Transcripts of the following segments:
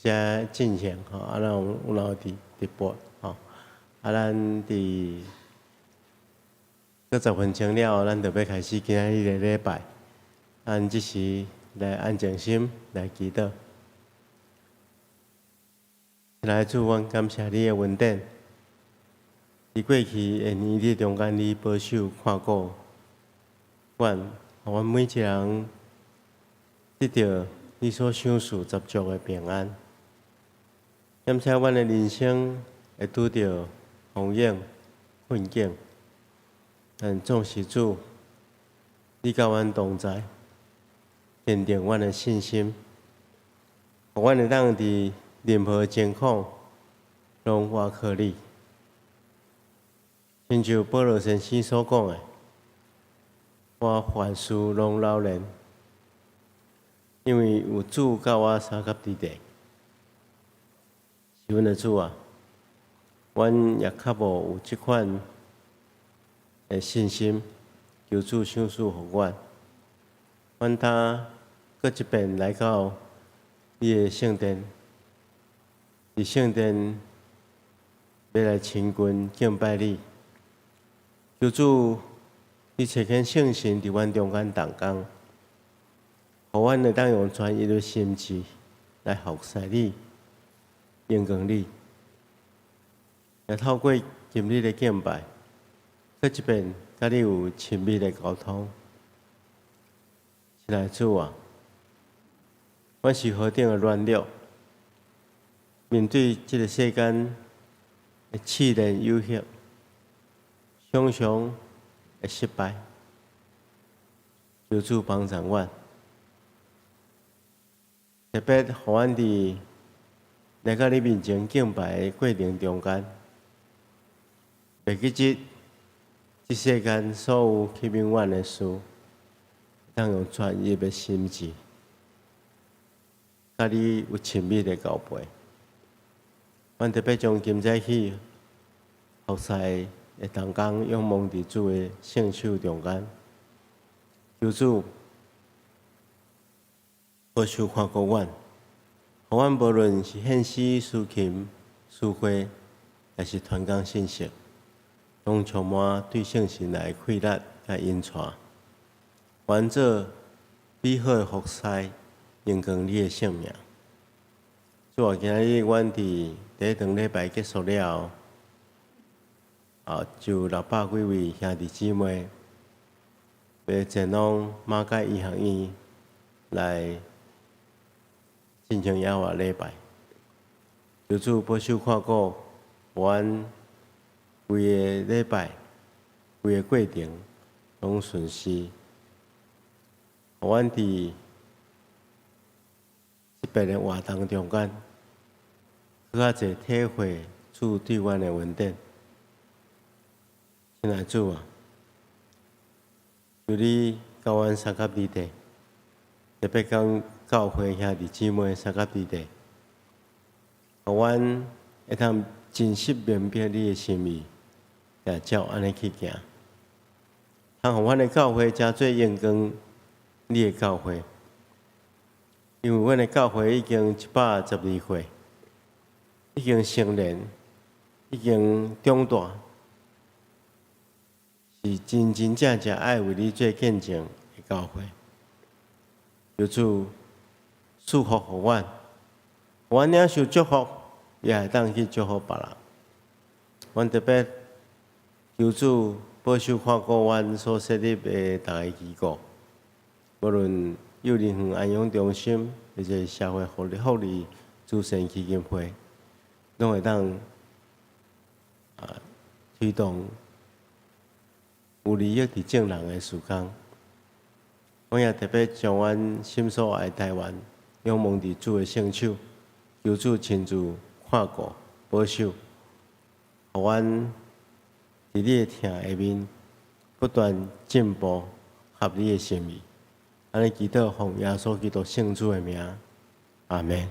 遮进行吼，咱有直播吼，咱伫10分钟了后，咱就要开始今仔日的礼拜。咱即时来安静心来祈祷。来主，阮感谢你的恩典。伫过去的年日中间，你保守看顾阮，互阮每一个人得到你所想事十足的平安。感谢阮的人生会拄到风险、困境，但总是主，你甲阮同在，坚定阮的信心，互阮会当伫任何情况拢倚靠你。亲像保罗先生所讲的，我凡事拢老练，因为有主甲我三甲伫地。是阮的主啊，阮也较无有即款的信心，求主赏赐互阮。阮他搁一遍来到你的圣殿，伫圣殿要来亲近敬拜你。求主，你找见圣神伫阮中间同工，互阮会当用专一的心志来服侍你、荣光你，也透过今日的敬拜，搁一遍甲你有亲密的沟通。亲爱的主啊，阮是何等的软弱，面对这个世间的试炼诱惑。常常会失败，求主帮助阮，特别互阮伫来到你面前敬拜的过程中间，袂记这世间所有吸引阮的事，当用专一的心志，甲你有亲密的交陪。阮特别将今早起服侍。会同工仰望伫主的圣手中间，求主保守看顾阮，互阮无论是献诗、抒琴、诗花，还是传讲信息，拢充满对圣神来的快乐甲引带，完做美好的服侍，荣光你的圣名。主啊，今日阮伫第一堂礼拜结束了后。就600几位兄弟姊妹，要前往马街医学院来进行耶和华礼拜。求主保守看顾，阮规个礼拜、规个过程拢顺遂，互阮伫这边的活动中间，更较侪体会主对阮的恩典。亲爱的主啊，求你教阮三甲伫地，特别讲教会兄弟姊妹三甲伫地，互阮会通真实明白你的心意，也照安尼去行，通互阮的教会真做荣光你的教会，因为阮的教会已经112岁，已经成年，已经长大。是真真正正爱为你做见证的教会，求主祝福互阮，阮领受祝福，也会当去祝福别人。阮特别求主保守看顾阮所设立的逐个机构，无论幼儿园安养中心，或者社会福利慈善基金会，拢会当推动。有利益伫正人的事工，我也特别将阮心所爱台湾仰望伫主的圣手，求主亲自看顾、保守，互阮伫你的听下面不断进步，合你的心意。安尼祈祷奉耶稣基督圣主的名，阿门。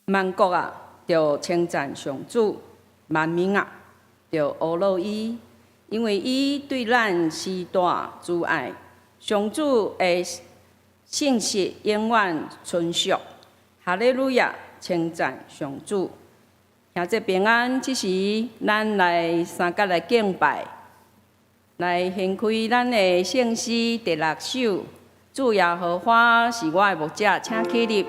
万国啊，着称赞上主；万民啊，着阿乐伊，因为伊对咱时大慈爱。上主的信息永远存续。哈利路亚，称赞上主。兄弟平安，这时咱来三角来敬拜，来献开咱的圣诗第6首。主耶和华是我的牧者，请起立。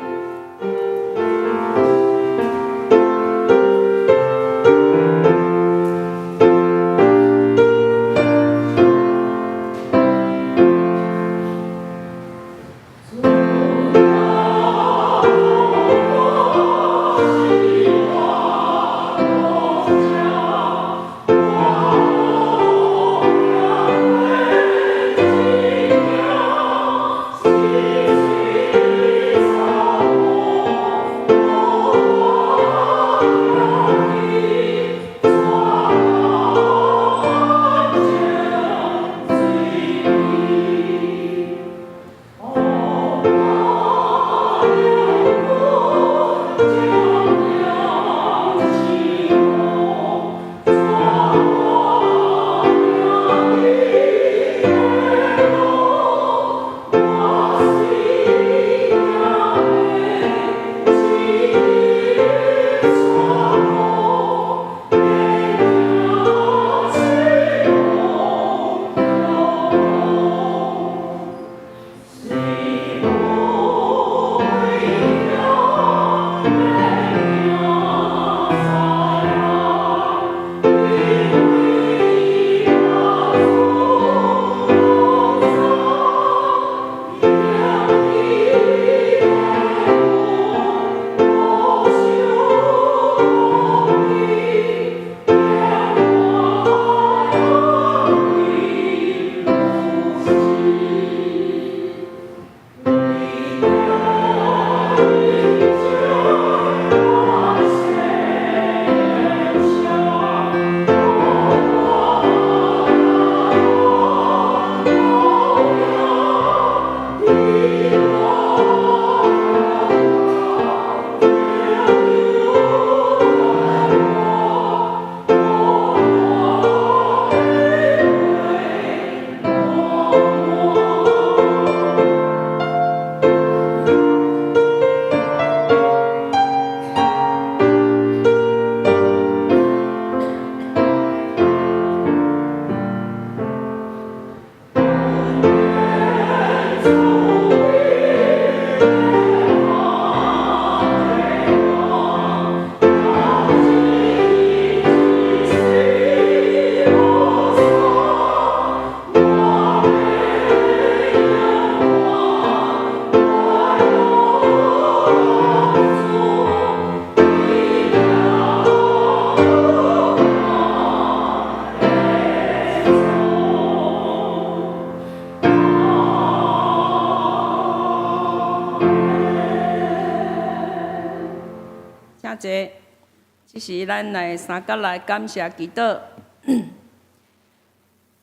这是咱来三角来感谢祈祷，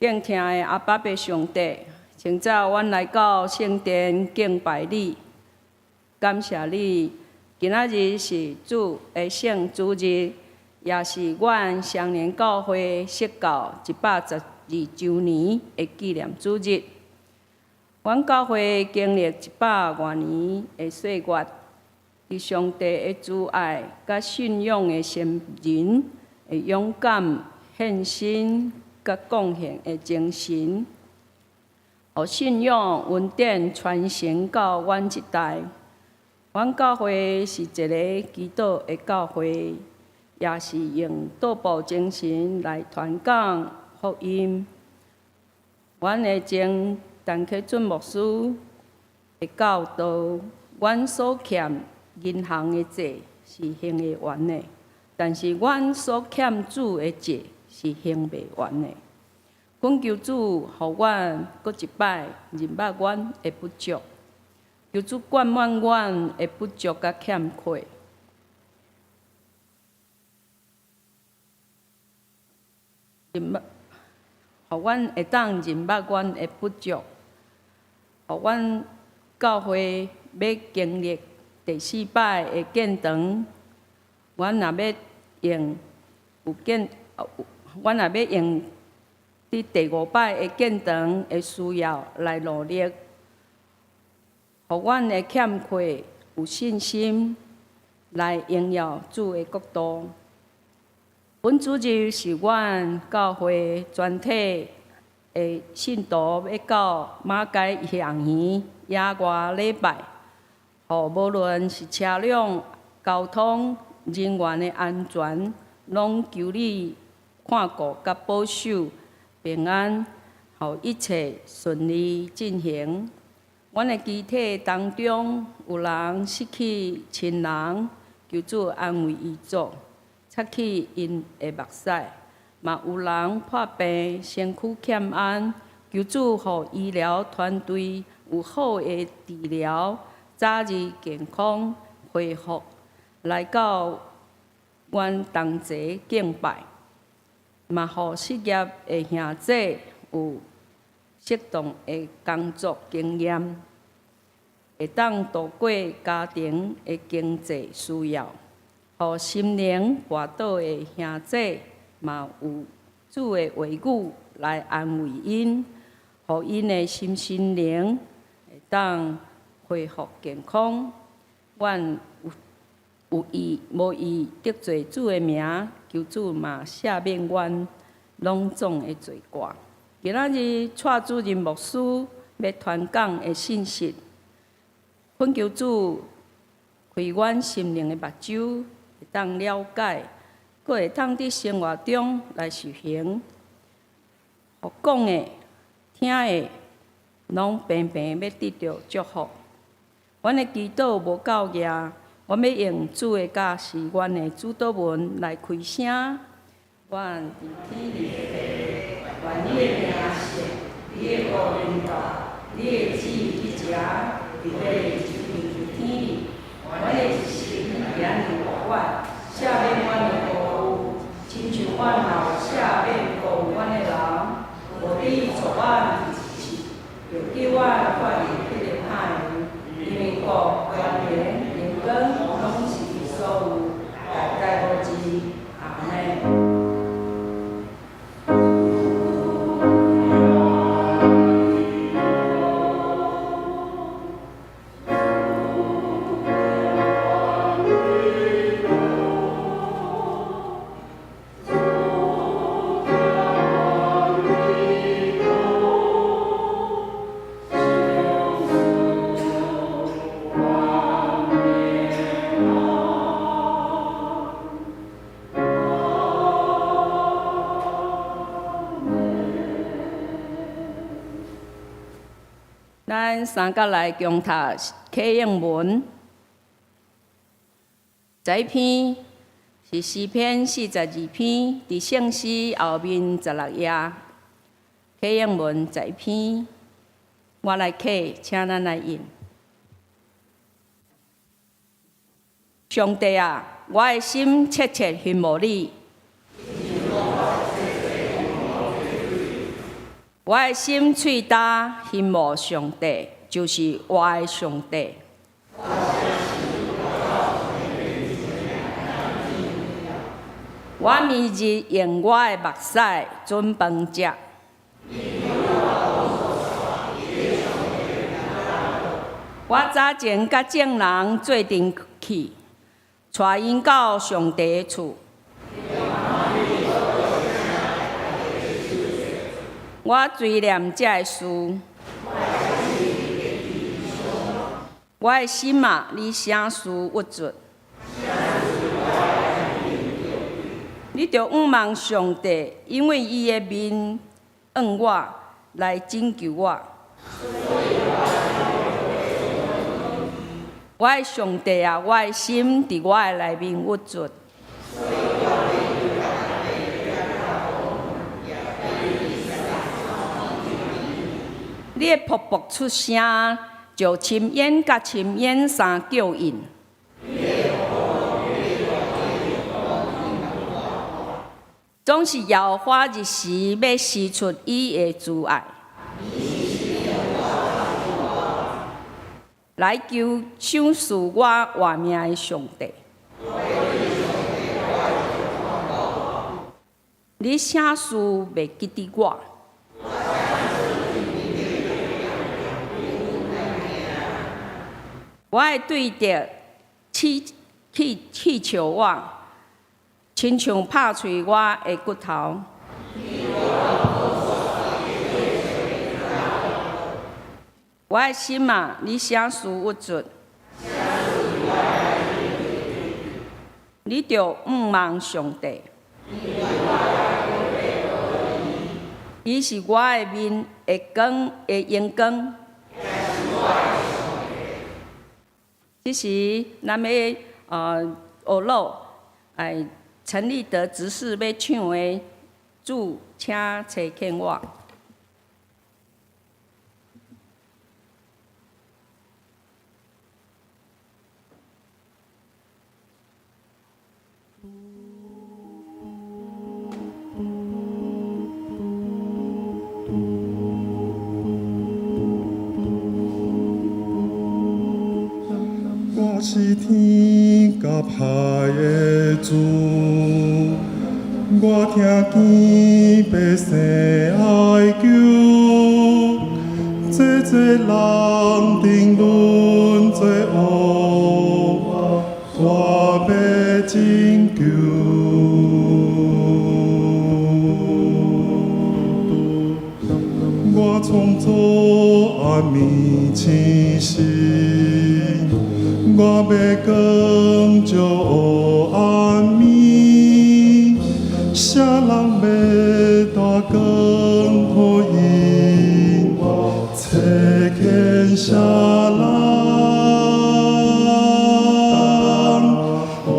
敬听的阿爸的上帝，请早阮来到圣殿敬拜你，感谢你。今仔日是主的圣主日，也是阮双年教会设教112周年的纪念主日。阮教会经历100多年的岁月。伫上帝的慈爱、甲信仰的先人，的勇敢、献身、甲贡献的精神，互信仰恩典传承到阮一代。阮教会是一个基督的教会，也是用道步精神来传讲福音。阮的前陈启准牧师的教导，阮所欠。银行的债是还会完的，但是阮所欠主的债是还袂完的。恳求主，互阮搁一摆认捌阮的不足，求主灌满阮的不足甲欠缺。互阮会当认捌阮的不足，互阮教会要经历。第4摆的建堂，阮若要用阮若要用伫第5摆的建堂的需要来努力，互阮的欠缺有信心来荣耀主的国度。本主日是阮教会全体的信徒要到马街象园野外礼拜，互无论是车辆、交通人员的安全，拢求你看顾甲保守平安，互一切顺利进行。阮的肢体当中有人失去亲人，求主安慰伊族，擦去因的目屎；嘛有人破病，身躯欠安，求主互医疗团队有好的治疗，早日健康恢复，来到阮同齐敬拜。嘛，互失业的兄弟有适当的工作经验，会当度过家庭的经济需要；互心灵滑倒的兄弟嘛有主的话语来安慰因，互因的心灵会当恢复健康。阮有意无意得罪主的名，求主嘛赦免阮拢总的罪过。今仔日带主任牧师要传讲的信息，恳求主开阮心灵的目睭，会当了解，佫会当伫生活中来实行。互讲的、听的，拢平平要得到祝福。阮的祈祷无够额。我要用主的教是阮的主祷文来开声。阮伫天地的，愿你的名圣，你的国临到，你的旨意去食，伫地就如伫天里。阮的一时免于我阮，赦免阮的过误，亲像阮也赦免过阮的人。无你助阮一次，就叫阮脱离迄个歹人，因为国、权柄、拢是你所有，代代无尽。阿门。咱三甲来共读启应文，这一篇是诗篇42篇，伫圣诗后面16页。启应文这一篇，我来启，请咱来引。上帝啊，我的心切切羡慕你。我的心喙焦羡慕上帝，就是我的上帝。我每日用我的目屎准饭食。我早前甲众人做阵去，带因到上帝的厝。我追念这个事，我的心啊，你啥事郁卒？你着仰望上帝，因为伊的面向我来拯救我。我的上帝啊，我的心伫我的内面郁卒。你的瀑布出声，就深渊甲深渊三叫应。总是摇花日时，要施出伊的慈爱，来求赏赐我活命的上帝。你啥事袂记得我？我会对着气笑我，亲像拍碎我的骨头。我的心啊，你啥事有准？你着毋忘上帝。伊是我的面的光的阳光。这时，咱要学老，陈立德执事要唱的主，请找见我。我是天甲海的主，我听见百姓哀求，这人定论罪恶，我要拯救。我从左暗暝清醒。我要讲就黑暗暝，啥人要大讲福音，切见啥人？我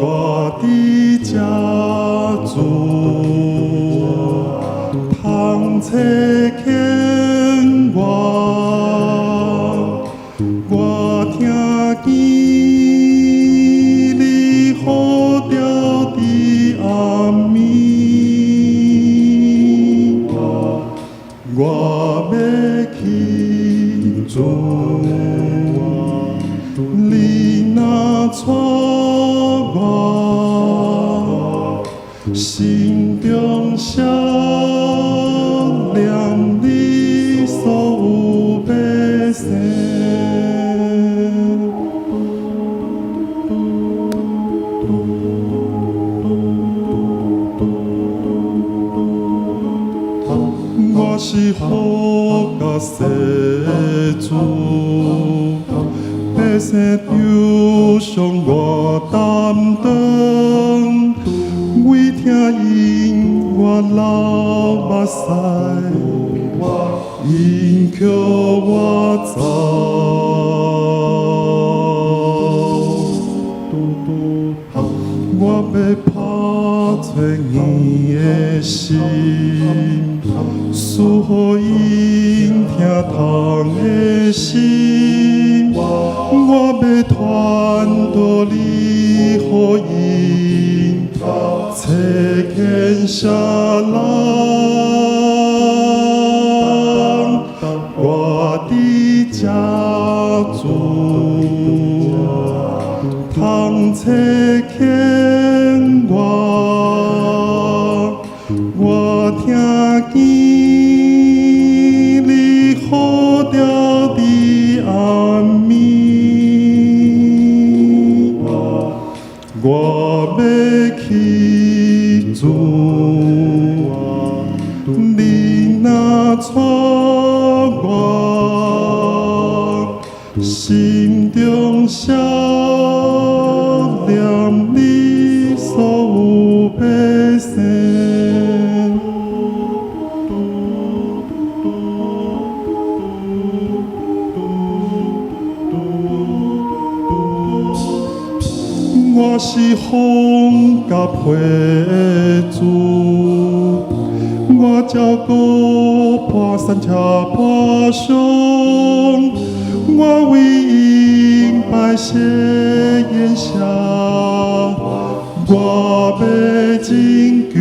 的家族，通切见我，我听见。我要去做，你若带我，心中闪亮你所有百姓。我是福甲世主，百姓忧伤我担当，为听因我流目屎，因叫我走，我要拍碎你的心。赐予因听痛的心，我要传导你福音，切见啥人？我的家族，通切见我，我听见。我要去做，你若带我，心中闪亮你所有百姓。我是风甲配主，我照顾破山车破伤，我为因百姓言下，我要拯救。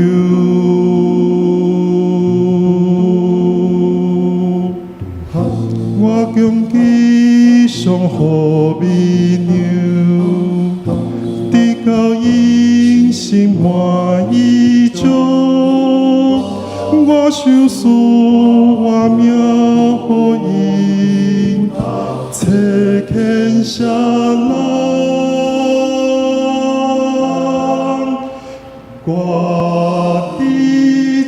我强记上好美娘。到因心满意足，受死我命予因，切牵下人，我的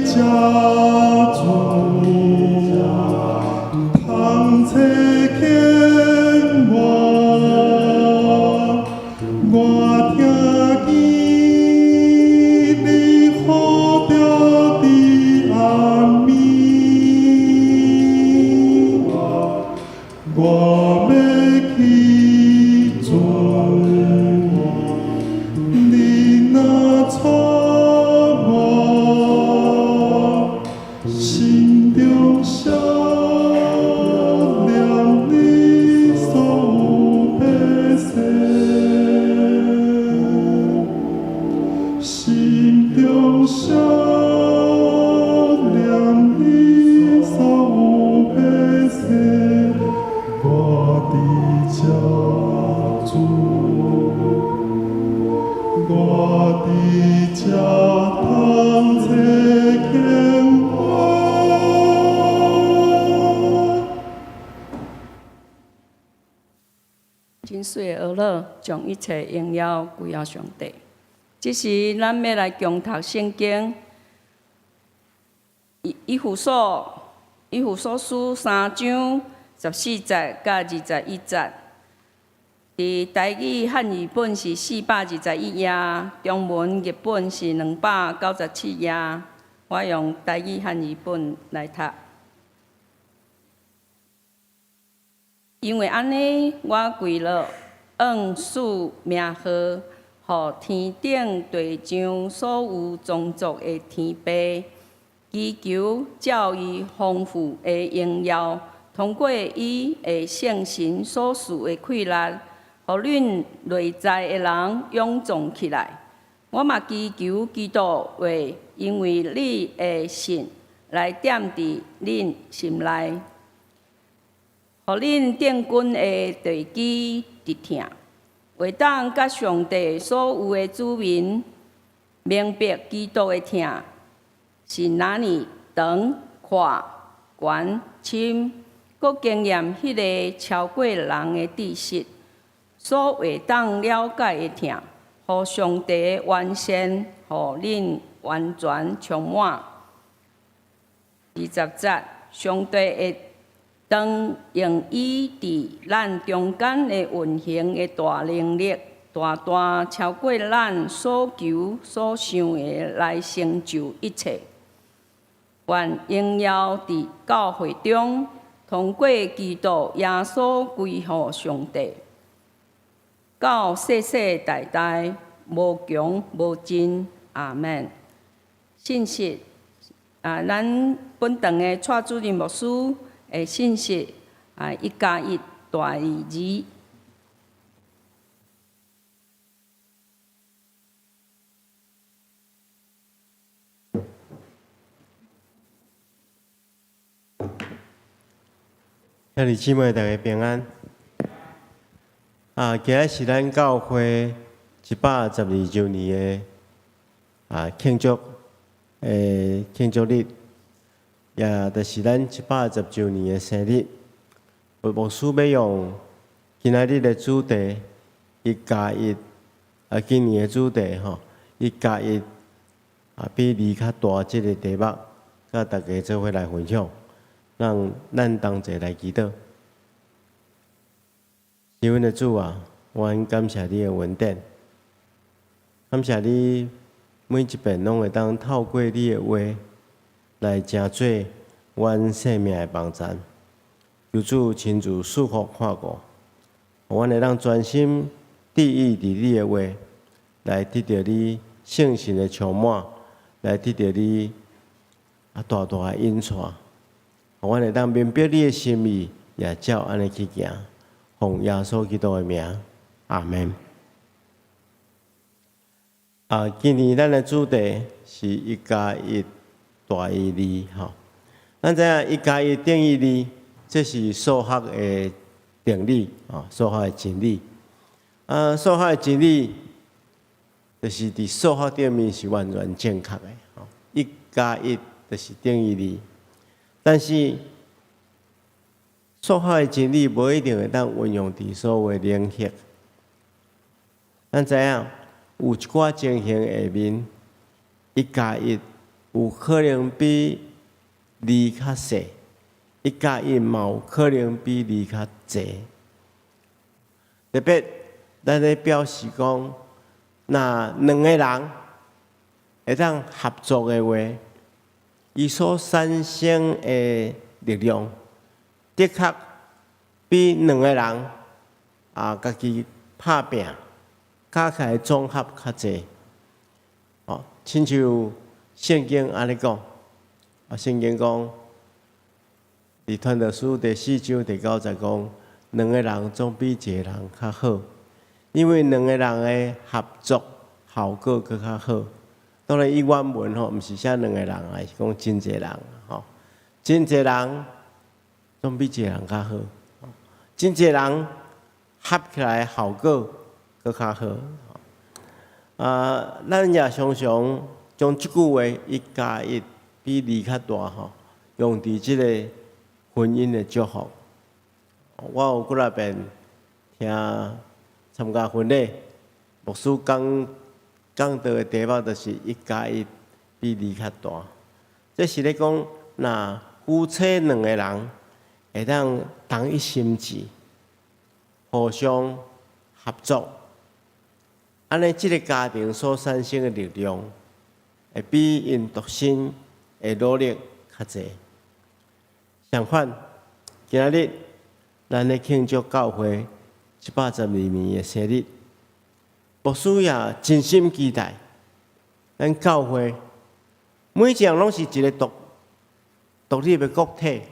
家族，倘切牵我听见你呼召的暗暝，我要去做，你若错我心中少念你所有百姓。心中少念你所有百姓，我的家族，我的家堂切牵我。真水的儿女，将一切荣耀归于上帝。这是咱要来共读圣经，以弗所书3章14节到21节。伫台语汉语本是421页，中文译本是297页。我用台语汉语本来读。因为安尼，我跪了，恩赐名号，予天顶地上所有宗族的天父，祈求照伊丰富的荣耀，通过伊的圣神所赐的气力，互恁内在的人勇壮起来。我嘛祈求基督会因为你的信来踮伫恁心内，互恁定军的地基直挺，会当甲上帝所有的子民明白基督的疼是哪尼长、宽、悬、深，佮经验迄个超过人的知识，所会当了解的疼，互上帝的完善，互恁完全充满。20节，上帝会当用伊伫咱中间的运行的大能力，大超过咱所求所想的来成就一切。愿荣耀伫教会中，通过基督耶稣归乎上帝，到世世代代无穷无尽。阿门。信息咱本堂的蔡主任牧师的信息1+1大于2。兄弟姊妹，大家平安。今日是咱教会112周年的庆祝日，也就是咱110周年的生日。牧师要用今仔日的主题1+1，今年的主题1+1，比2较大这个题目，甲大家做伙来分享。让咱同齐来祈祷。亲爱的主啊，阮感谢你的恩典，感谢你每一遍拢会当透过你的话来成做阮生命的帮助。求主亲自赐福看顾，互阮会当专心注意伫你的话，来得到你圣神的充满，来得到你大大的引带。互阮会当明白你的心意，也照安尼去行。奉耶稣基督的名，阿门。今年咱的主题是1+1大于2。咱知影1+1等于2，这是数学的定理数学的真理。数学的真理就是伫数学顶面是完全正确的。1+1 就是等于2。但是数学的真理无一定会当运用伫所有的领域。咱知影有一寡情形下面，1+1有可能比2较小，1+1嘛有可能比2较侪。特别咱咧表示讲，若2个人会当合作的话，伊所产生的力量，的确比2个人家己拍拼加起来总合较侪。亲像圣经安尼讲，圣经讲，伫传道书第4章第9节讲，2个人总比1个人较好，因为2个人的合作效果更较好。当然，伊原文毋是写2个人，而是讲真侪人真侪人总比1个人较好，真侪人合起来效果更较好。咱也常常将即句话1+1比2较大用伫即个婚姻的祝福。我有几若遍听参加婚礼，牧师讲到的题目就是1+1比2较大。这是咧讲，若夫妻2个人会当同一心志，互相合作。安尼，即个家庭所产生的力量，会比因独身的努力较侪。相反，今仔日咱咧庆祝教会112年的生日，牧师也真心期待，咱教会每一项拢是一个独立的个体，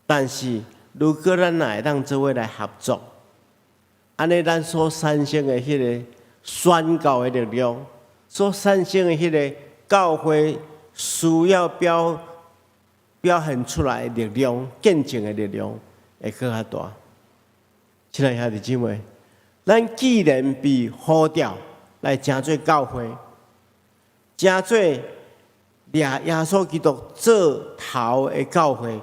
但是如果咱若会当做伙来合作，安尼咱所产生的迄个宣教的力量，所产生的迄个教会需要表现出来的力量、见证的力量会更较大。亲爱兄弟姊妹，咱既然被呼召来成做教会，成做耶稣基督做头的教会，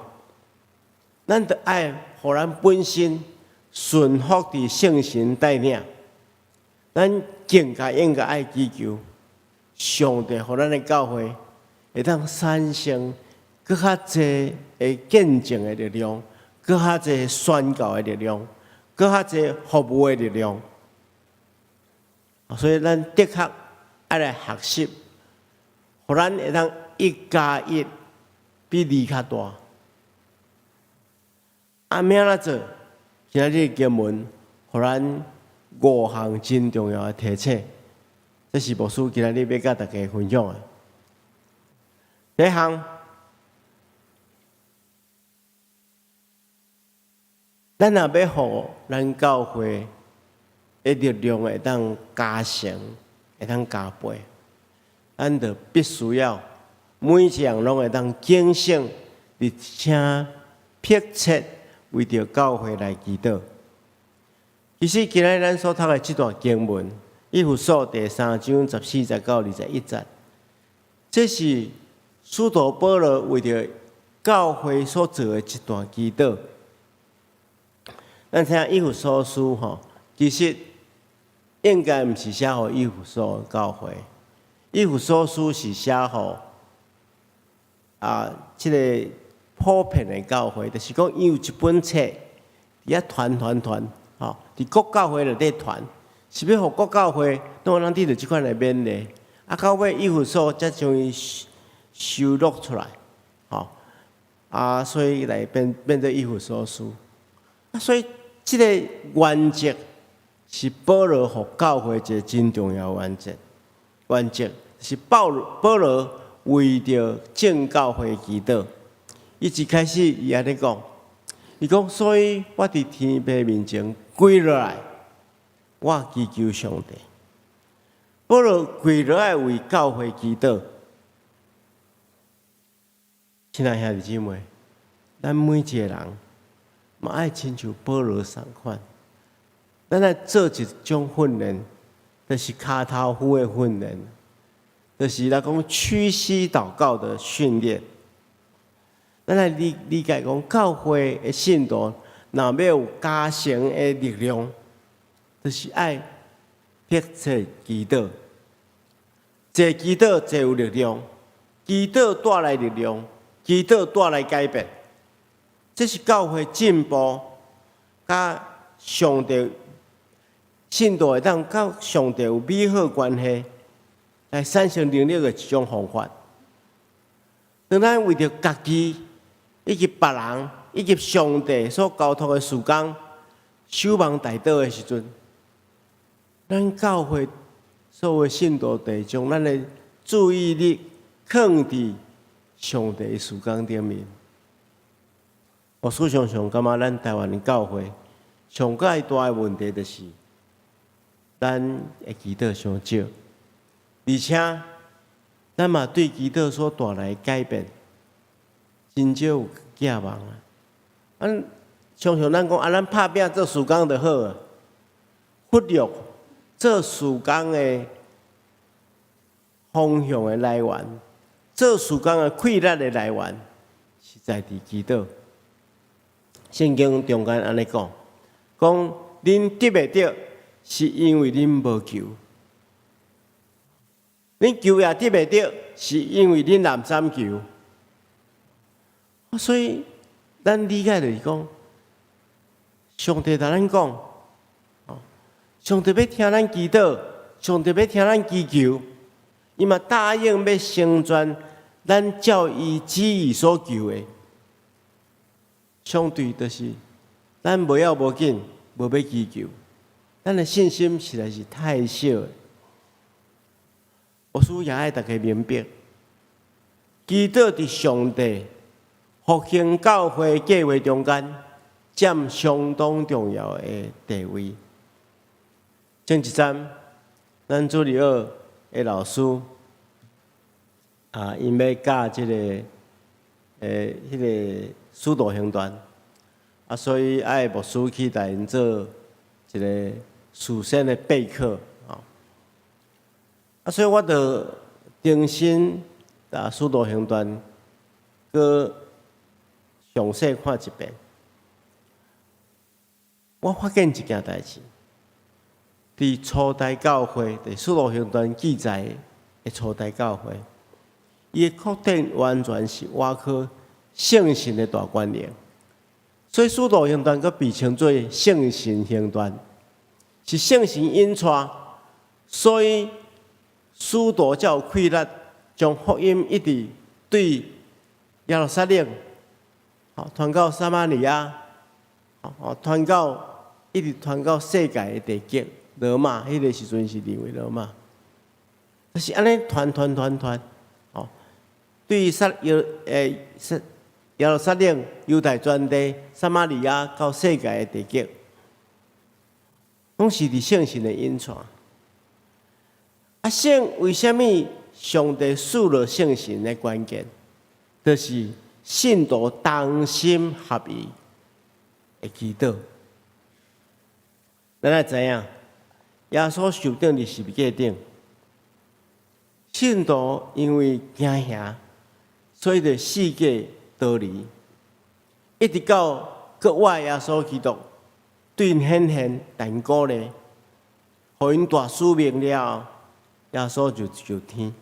咱就爱互咱本身顺服伫圣神带领。咱更加应该爱祈求上帝，互咱的教会会当产生更较侪的见证的力量，更较侪宣教的力量，更较侪服务的力量。所以，咱的确爱来学习，互咱会当1+1比2较大。明仔做，今仔日经文，互咱5项真重要的提醒，这是牧师今仔日要甲大家分享的。第一项，咱若要互咱教会的力量会当加成，会当加倍，咱就必须要每一项拢会当警醒，而且迫切为着教会来祈祷。其实今日咱所读的这段经文，以弗所第3章14节到21节，这是使徒保罗为着教会所做的一段祈祷。咱听以弗所书其实应该毋是写予以弗所教会，以弗所书是写予这个普遍的教会，就是讲伊有一本册，伫遐传。伫各教会内底传，是要互各教会拢有人伫着即款的勉励，到尾以弗所才将伊收录出来，所以来变做以弗所书。所以即个原则是保罗互教会一个真重要的原则是保罗为着正教会祈祷。伊一开始伊安尼讲，伊讲，所以我伫天父面前跪落来，我祈求上帝。保罗跪落来为教会祈祷。亲爱兄弟姊妹，咱每一个人嘛爱亲像保罗同款，咱来做一种训练，就是骹头夫的训练，就是来讲屈膝祷告的训练。咱来理解讲，教会的信徒若要有加成的力量，就是爱迫切祈祷。坐祈祷才有力量，祈祷带来力量，祈祷带来改变。这是教会进步，甲上帝信徒会当甲上帝有美好关系，来产生能力的一种方法。当咱为着家己以及别人以及上帝所交托的事工守望大道的时阵，咱教会所有信徒得将咱的注意力放伫上帝的事工顶面。我事实上感觉咱台湾的教会上介大的问题就是，咱的祈祷伤少，而且咱嘛对祈祷所带来的改变，真少有寄望啊！常常咱讲咱拍拼做事工就好啊，忽略做事工的方向的来源，做事工的气力的来源，是在伫祈祷。圣经中间安尼讲，恁得袂到，是因为恁无求；恁求也得袂到，是因为恁懒散求。所以，咱理解就是讲，上帝同咱讲，上帝要听咱祈祷，上帝要听咱祈求，伊嘛答应要成全咱照伊旨意所求的。相对就是咱无要无紧，无要祈求，咱的信心实在是太少了。我需要爱大家明白，祈祷伫上帝复兴教会计划中间占相当重要的地位。前一站，咱助理二的老师因要教迄个使徒行传，所以爱牧师去带因做一个事先的备课所以我就重新使徒行传，搁详细看一遍。我发现一件代志，伫初代教会，伫使徒行传记载的初代教会，伊的确定完全是挖靠圣神的大观念，所以使徒行传佫被称作圣神行传，是圣神引带，所以使徒才有气力将福音一直对耶路撒冷，传到撒玛利亚，一直传到世界的地极罗马，迄个时阵是认为罗马，就是安尼传，对耶路撒冷、犹太全地、撒玛利亚到世界的地极，拢是伫圣神的引带。为什么上帝赐了圣神的关键，就是信徒同心合意的祈祷。咱也知影，耶稣受钉伫十字架顶，信徒因为惊吓，所以就四界逃离，一直到国外耶稣基督对因显现，但鼓励，互因大使命了后，耶稣就上天。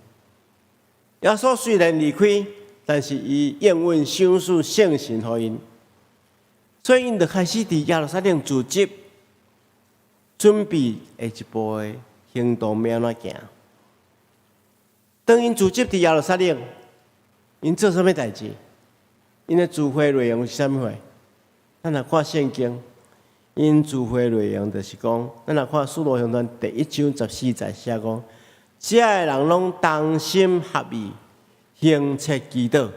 耶稣虽然离开，但是伊应允赏赐圣神互因，所以因就开始伫耶路撒冷聚集，准备下一步的行动要安怎行。当因聚集伫耶路撒冷，因做啥物代志？因的聚会内容是啥物货？咱来看圣经，因聚会内容就是讲，咱来看《使徒行传》第1章14节写讲，这个人拢同心合意，恒切祈祷。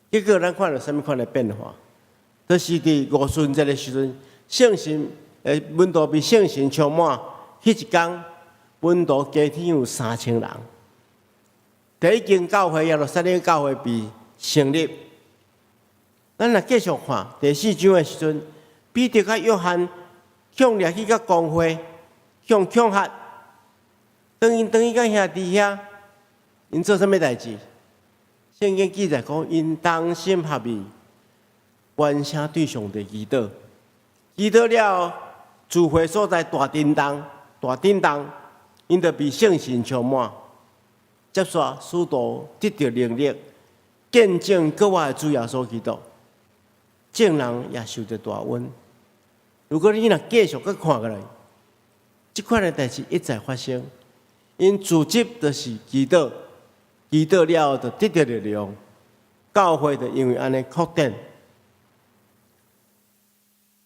结果咱看到啥物款的变化？就是伫五旬节的时阵，圣神门徒被圣神充满，迄一天，门徒加天有3000人。第一间教会耶路撒冷教会被成立。咱若继续看第4章的时阵，彼得甲约翰向去甲公会，向恐吓，当因到兄弟遐，因做啥物代志？圣经记载讲，因同心合意，原声对上帝祈祷，祈祷了，聚会所在大震动，因着被圣神充满，接续使徒得到能力，见证国外主耶稣基督，众人也受着大恩。如果你若继续去看过来，即款的代志一再发生，因自己就是祈祷，祈祷了后就得到力量，教会就因为安尼扩展。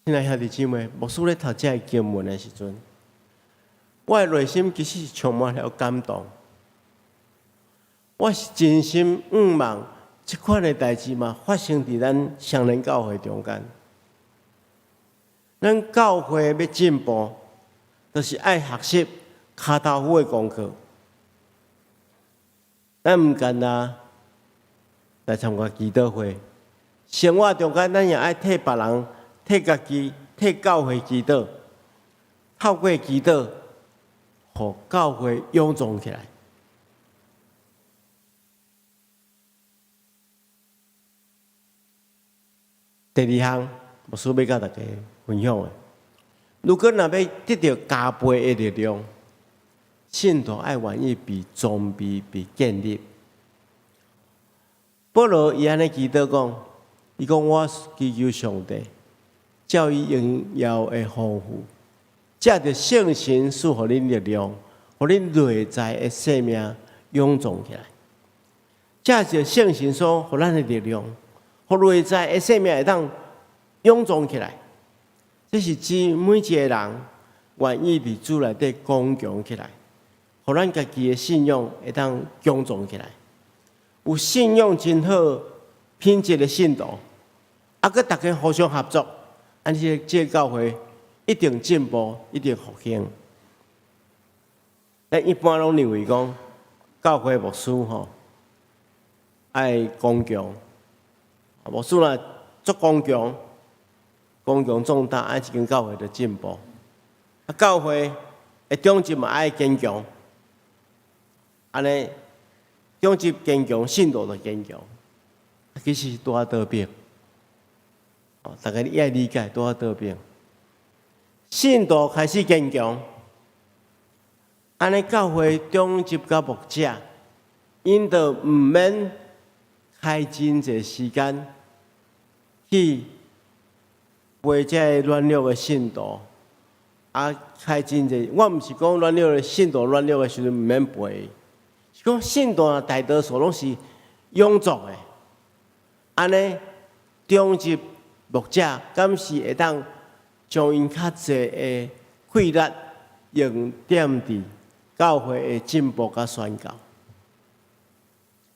亲爱兄弟姊妹，牧师咧读这经文的时阵，我的内心其实是充满了感动。我是真心盼望即款的代志嘛发生伫咱双连教会中间。咱教会要进步，就是爱学习骹头夫的功课。咱毋干啦来参加祈祷会，生活中间咱也爱替别人、替家己、替教会祈祷，透过祈祷，互教会臃肿起来。第二项，牧师要甲大家分享的，如果若要得到加倍的力量，信徒爱愿意被装备、被建立。保罗伊安尼祈祷讲，伊讲我祈求上帝，叫伊荣耀的丰富，借着圣神赐互恁力量，互恁内在的生命臃肿起来。借着圣神所互咱的力量，互内在的生命会当臃肿起来。这是指每一个人愿意伫主内底刚强起来，互咱家己的信仰会当强壮起来。有信仰真好品质的信徒，佮大家互相合作，安尼这个教会一定进步，一定复兴。咱一般拢认为讲，教会牧师爱刚强，牧师若足刚强壮大，爱一间教会的进步。教会的长执嘛爱坚强，安尼长执坚强，信徒就坚强。其实拄仔倒边，大家你爱理解拄仔倒边。信徒开始坚强，安尼教会长执甲牧者，因就毋免开真侪时间去陪这软弱的信徒。开真侪，我毋是讲软弱的信徒软弱的时阵毋免陪，是讲信徒大多数拢是勇壮的，安尼中级牧者敢是会当将因较侪的气力用点伫教会的进步甲宣教。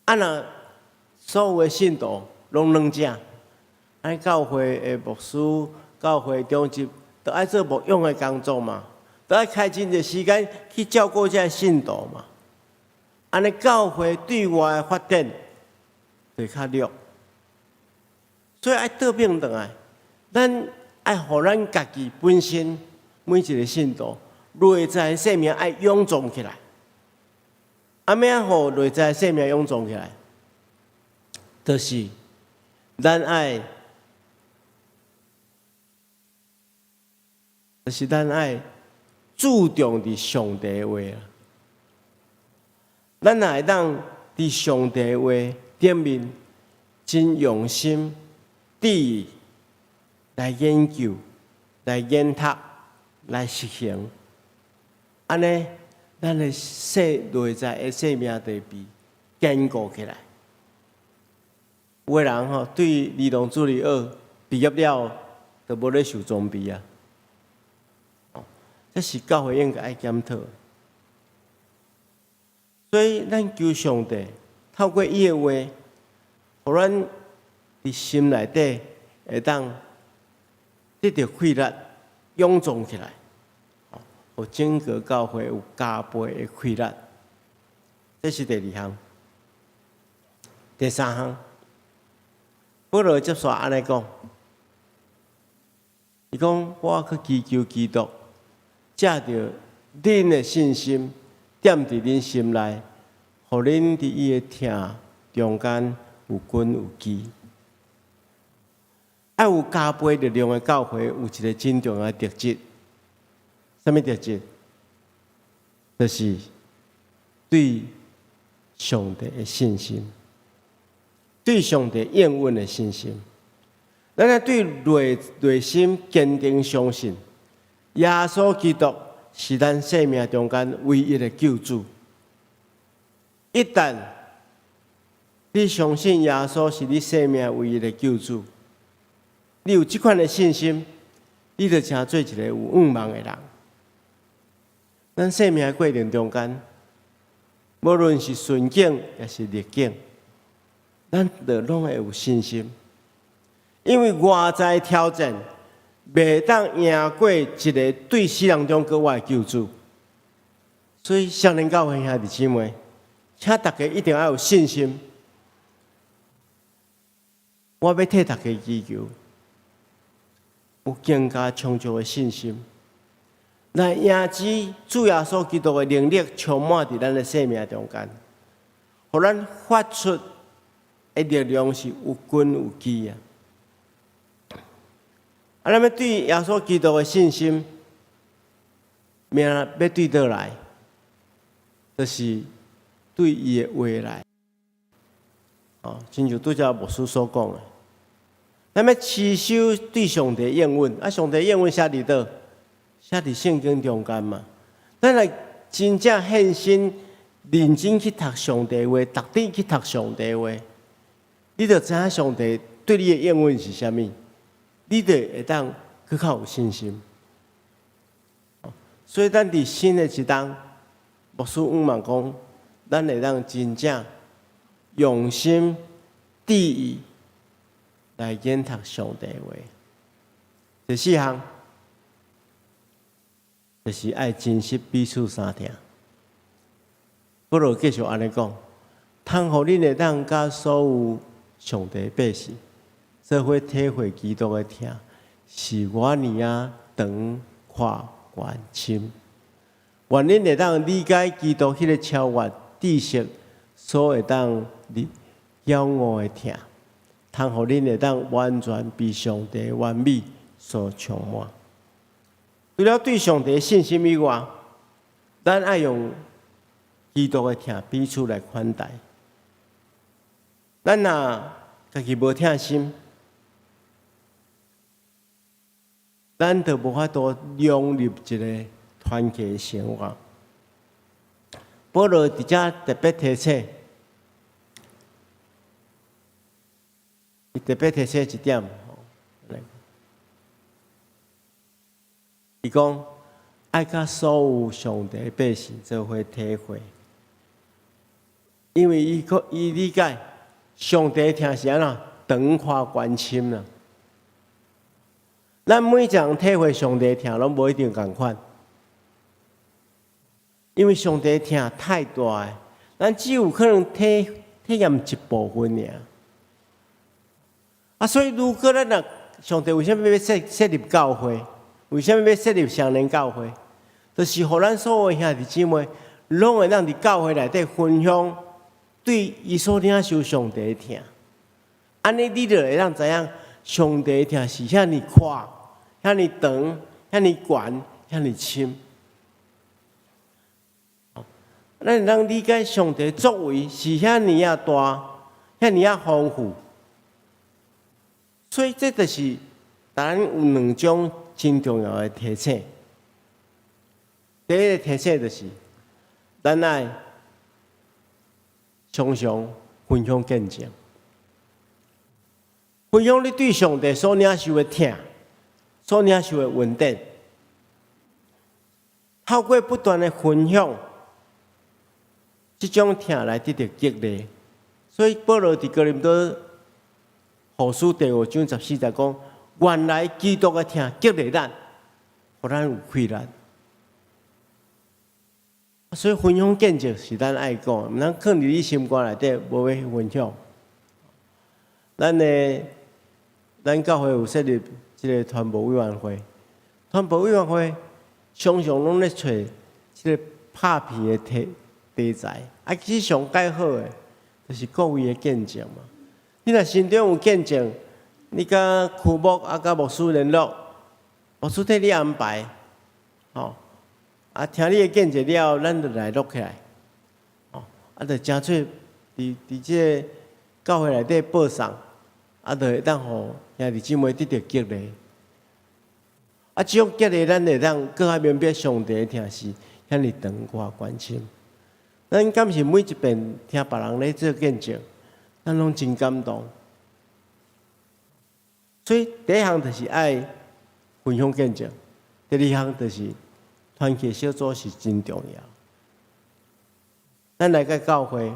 若所有的信徒拢软正，安尼教会的牧师、教会中级。都爱做牧养的工作嘛，都爱开真侪时间去照顾这信徒嘛。安尼教会对外的发展会较弱，所以爱倒变倒来，咱爱互咱家己本身每一个信徒内在生命爱臃肿起来。怎样互内在生命臃肿起来？就是咱爱注重伫上帝的话啦。咱若会当伫上帝的话顶面真用心注意来研究、来研读、来实行，安尼咱的内在的生命就会被坚固起来。有个人对儿童主日学毕业了，就无咧受装备啊。这是教会应该爱检讨，所以咱求上帝透过伊的话，互咱伫心内底会当得到气力，臃肿起来，互整个教会有加倍的气力。这是第二项。第三项，保罗接续安尼讲，伊讲我去祈求基督。借着恁的信心，踮伫恁心内，互互恁伫伊的疼中间有根有基。爱有加倍力量的教会有一个真重要的特质，什么特质？就是对上帝的信心，对上帝应允的信心。咱要对内心坚定相信，耶稣基督是咱生命中间唯一的救主。一旦你相信耶稣是你生命唯一的救主，你有这款的信心，你就成做一个有愿望的人。咱生命的过程中间，无论是顺境也是逆境，咱就拢会有信心。因为外在挑战袂当赢过一个对世人中格外的救主。所以少年教会兄弟姊妹，请大家一定要有信心。我要替大家祈求，有更加充足的信心，来迎接主耶稣基督的能力充满伫咱的生命中间，互咱发出的力量是有根有基啊！咱要对耶稣基督的信心，明要对倒来，就是对伊的话来。亲像拄则牧师所讲的，咱要持守对上帝应允，上帝应允写伫倒？写伫圣经中间嘛。咱来真正献心、认真去读上帝话，逐日去读上帝话，你就知影上帝对你的应允是啥物。你就会当更较有信心。所以，咱伫新的一冬，牧师愿望讲，咱会当真正用心致意来研读上帝话。第四项，就是爱珍惜彼此相听。保罗继续安尼讲，通互恁会当甲所有上帝百姓。做伙体会基督的疼，是我尼啊长阔远深。愿恁会当理解基督迄个超越知识所会当骄傲的疼，通互恁会当完全被上帝完美所充满。除了对上帝的信心以外，咱爱用基督的疼彼此来款待。咱若家己无疼心，咱就无法度融入一个团结的生活。保罗伫遮特别提醒，特别提醒一点，伊讲爱甲所有上帝百姓做伙体会，因为伊理解上帝听是安怎长阔远深啦。咱每一人体会上帝疼，拢无一定共款，因为上帝疼太大个，咱只有可能体验一部分尔。所以如果咱若上帝为什么要设立教会？为什么要设立少年教会？就是互咱所有兄弟姊妹，拢会当伫教会内底分享对伊所领受上帝的疼。安尼你就会当知影上帝的疼是遐尼宽。遐尼长，遐尼悬，遐尼深。咱会当理解上帝作为是遐尼啊大，遐尼啊丰富。所以这就是咱有两种真重要的提醒。第一个提醒就是，咱爱常常分享见证，分享你对上帝所领受的疼。所领受的稳定，透过不断的分享，这种疼来得到激励。所以保罗伫哥林多后书第5章14节讲：原来基督的疼激励咱，互咱有气力。所以分享见证是咱爱讲，毋通放伫你心肝内底，无要分享。咱教会有设立这个团部委员会，团部委员会常常拢咧找这个拍片的题材。其实上介好诶，就是各位诶见证嘛。你若心中有见证，你甲区牧甲牧师联络，牧师替你安排，听你诶见证了后，咱就来录起来，就真做伫即个教会内底播送，就会当互兄弟姊妹得到激励。即种激励，咱会当更加明白上帝诶疼惜，遐尼长寡关心。咱敢是每一遍听别人咧做见证，咱拢真感动。所以第一项就是爱分享见证，第二项就是团契小组是真重要。咱来个教会，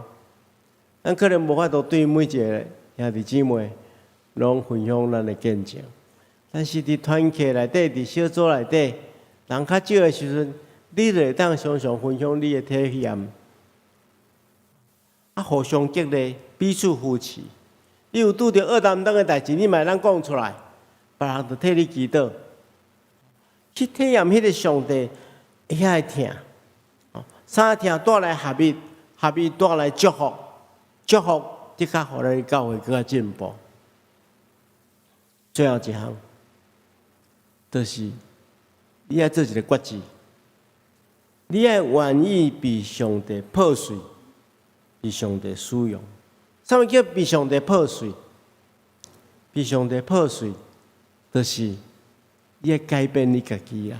咱可能无法度对每一个兄弟姊妹拢分享咱的见证，但是伫团契内底，伫小组内底，人较少的时阵，你就会当常常分享你的体验，互相激励，彼此扶持。你有拄着恶担当的代志，你嘛通讲出来，别人就替你祈祷，去体验迄个上帝遐个疼，啥疼带来合一，合一带来祝福，祝福即刻互咱教会更加进步。最后一项，就是你爱做一个决志，你爱愿意被上帝破碎，被上帝使用。啥物叫被上帝破碎？被上帝破碎，就是你要改变你家己啊！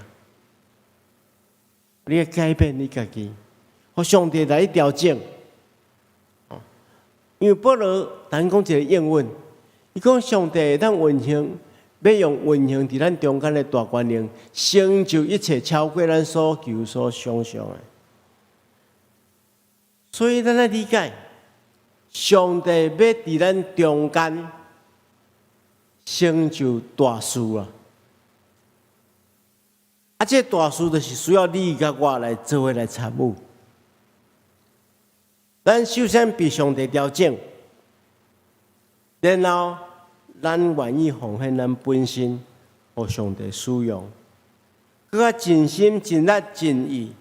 你要改变你家己，互上帝来调整。因为保罗咱讲一个应允，伊讲上帝会当运行，要用运行伫咱中间的大权能，成就一切超过咱所求所想象的。所以咱来理解。上帝要伫咱中间成就大事啊！这大事就是需要你甲我来做伙来参与。咱首先被上帝调整，然后咱愿意奉献咱本身，互上帝使用，佮较尽心尽力尽意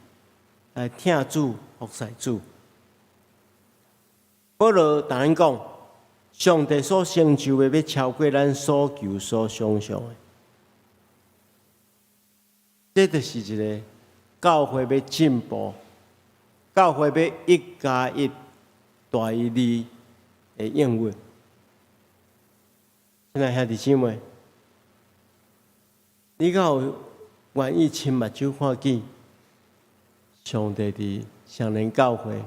来听主服侍主。保罗同咱讲，上帝所成就的要超过咱所求所想象的，这就是一个教会要进步，教会要1+1大于2的应允。亲爱兄弟姊妹，你敢有愿意亲目睭看见上帝伫双连教会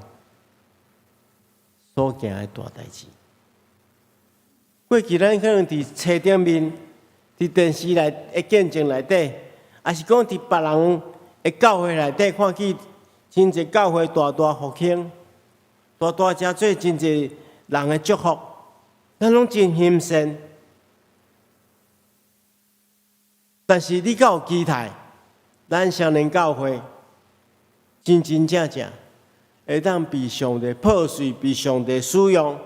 所行的大代志？过去咱可能伫册顶面、伫电视内的见证内底，也是讲伫别人的教会内底看见真侪教会大大复兴，大大真做真侪人的祝福，咱拢真欣赏。但是你敢有期待，咱双连教会真真正正会当被上帝破碎，被上帝使用，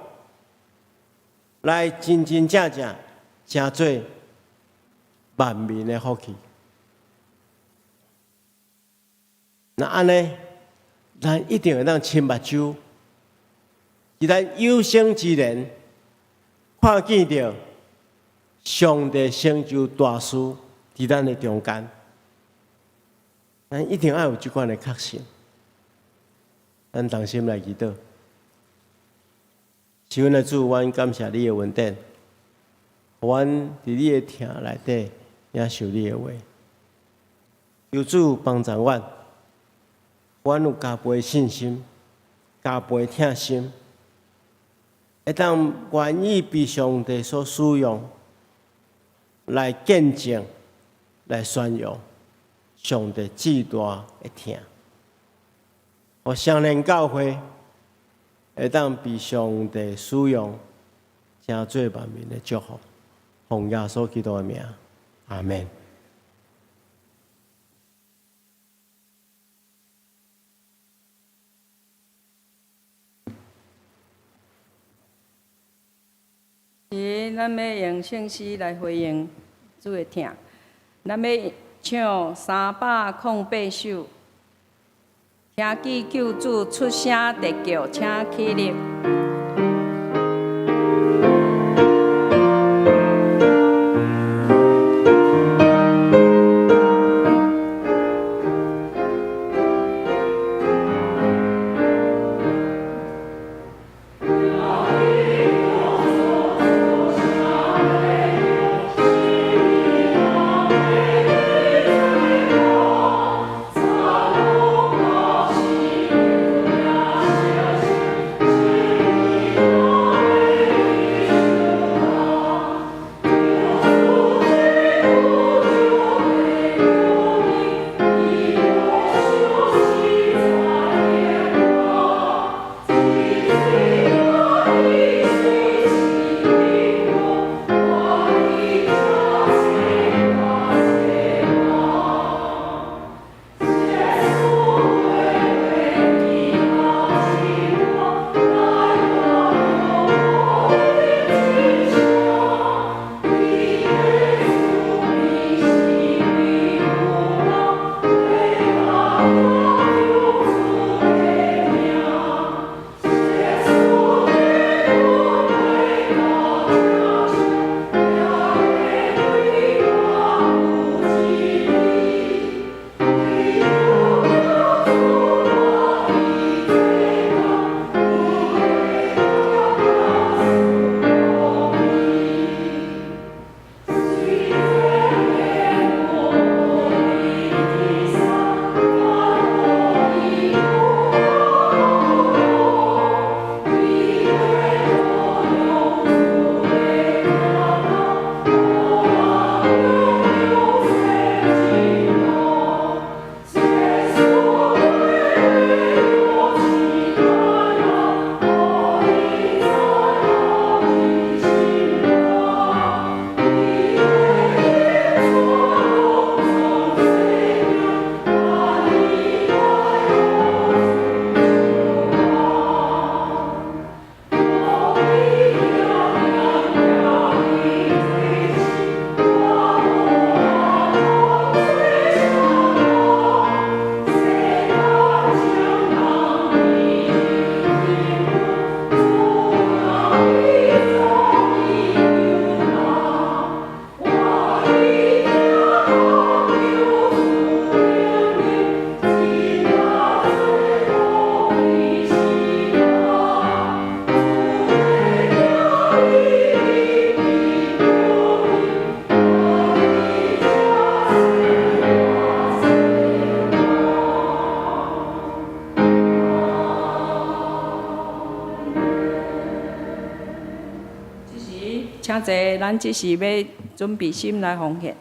来真真正正成做万民的福气。那安尼，咱一定会当亲目睭，伫咱有生之年看见着上帝成就大事伫咱的中间。咱一定要有这款的确信。咱同心来祈祷，是阮的主，阮感谢你的恩典，阮伫你的听内底领受你的话，求主帮助阮，阮有加倍信心，加倍疼心，会当愿意被上帝所使用，来见证、来宣扬上帝至大的疼。我双连教会会当被上帝使用，成做万民的祝福。奉耶稣基督的名，阿门。咱要用圣诗来回应主的疼。咱要唱308首。听见救主出声地叫，请起立。请坐，咱即是要准备心来奉献。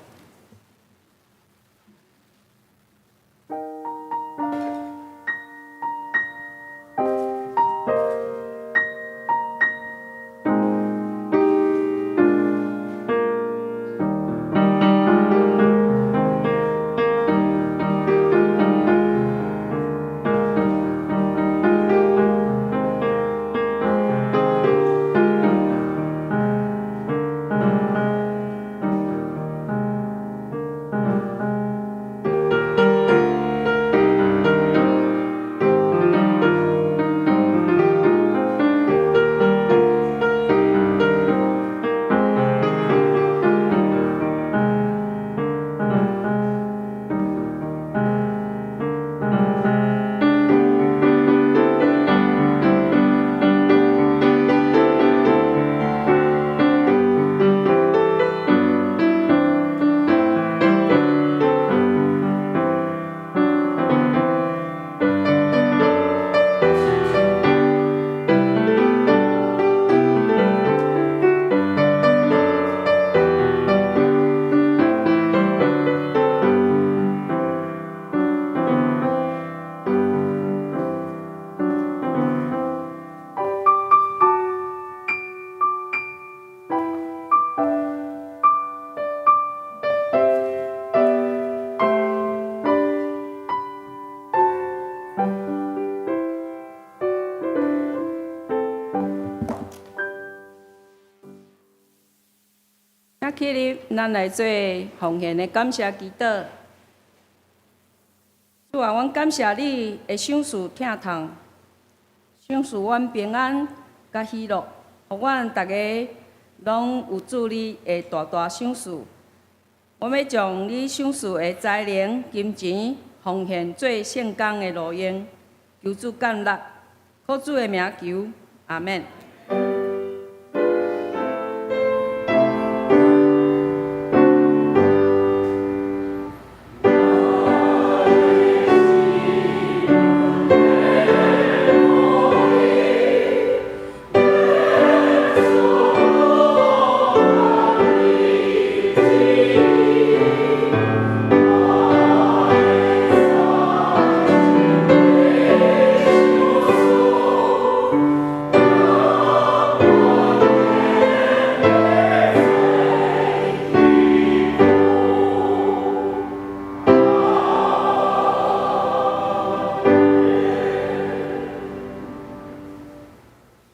起立，咱来做奉献的感谢祈祷。主啊，阮感谢你会赏赐疼痛，赏赐阮平安甲喜乐，互阮大家拢有主你的大大赏赐。我要将你赏赐的才能、金钱奉献做圣工的路用，求主干力，靠主的名求，阿免。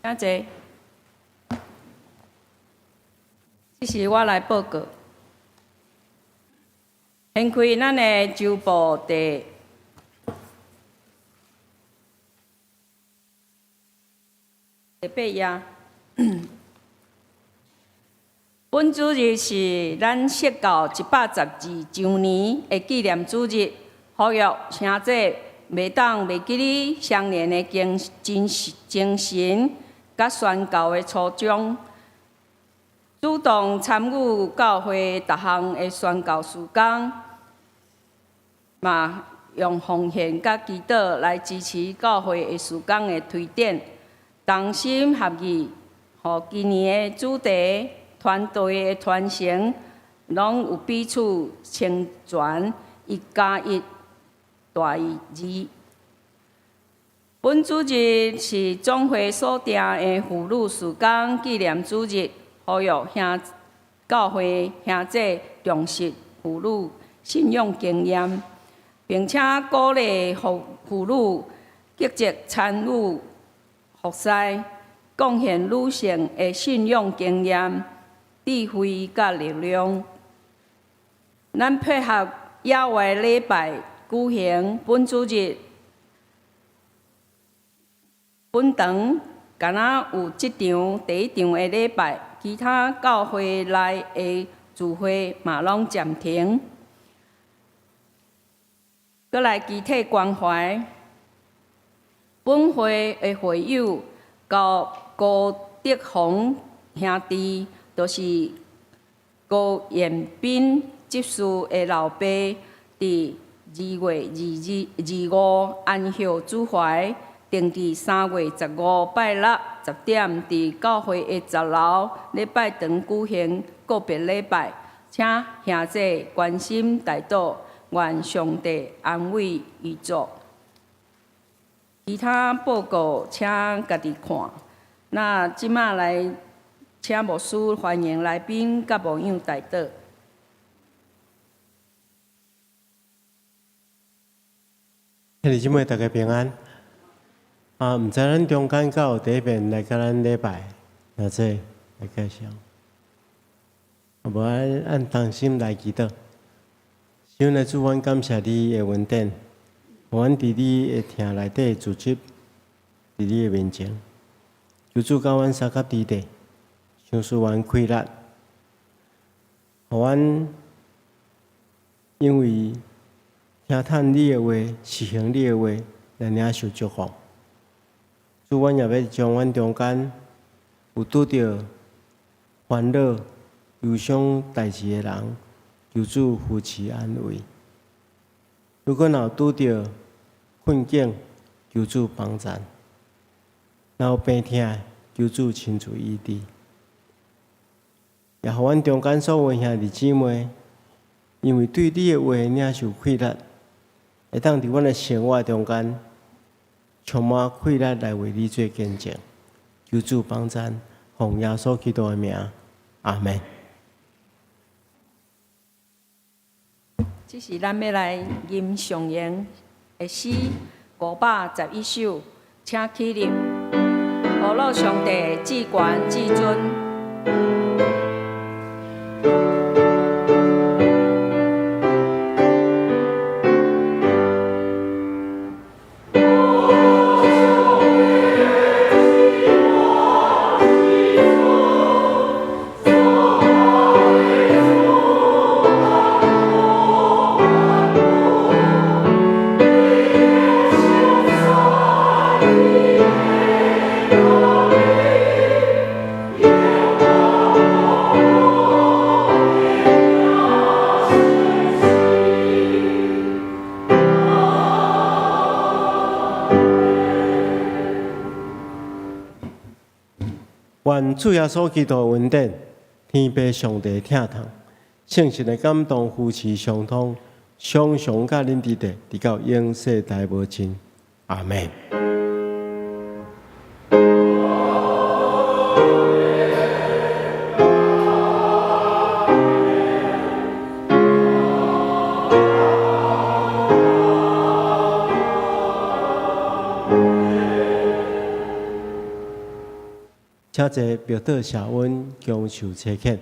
请坐。这是我来报告。掀开咱的周报第8页。本主日是咱设教112周年的纪念主日，呼吁请者袂当袂记你相连的精神，甲宣教的初衷，主动参与教会各项的宣教事工，嘛用奉献甲祈祷来支持教会的事工的推展，同心合意，互今年的主题团队的传承，拢有彼此成全，1+1大于2。本主日是总会所定的妇女事工纪念主日，呼吁教会兄姐重视妇女信仰经验，并且鼓励妇女积极参与服侍，贡献女性的信仰经验、智慧甲力量。咱配合野外礼拜举行本主日。本堂敢若有即场第1场的礼拜，其他教会内的聚会嘛拢暂停。搁来集体关怀，本会的会友到高德宏兄弟，就是高彦斌执事的老爸，伫2月25安息主怀。定伫3月15拜六10点，伫教会的10楼礼拜堂举行告别礼拜，请兄姐关心代祷，愿上帝安慰伊助。其他报告请家己看。那即马来请牧师欢迎来宾甲牧养代祷。兄弟姊妹，大家平安。毋知咱中间有第一遍来甲咱礼拜，或者来介绍，无按同心来祈祷。先来主，阮感谢你的恩典，互阮伫你的厅内底组织，伫你的面前，求主教阮三甲伫地，赏赐阮快乐，互阮因为听叹你的话，实行你的话，来领受祝福。主，阮也要将阮中间有拄着烦恼、忧伤代志的人，求主扶持安慰。如果若有拄着困境，求主帮助；若有病痛，求主亲自医治。也互阮中间所有兄弟姊妹，因为对你的话领受快乐，会当伫阮的生活中间。充满快乐来为你做见证，求主帮助，奉耶稣基督的名，阿门。这是咱要来吟上言的诗511首，请起立，呼罗上帝至高至尊。愿主耶稣基督的恩典、天父上帝的疼痛、圣神的感动、夫妻相通，常常甲恁伫地，直到永世代无尽。阿门。请坐，庙道谢恩，恭受切恳。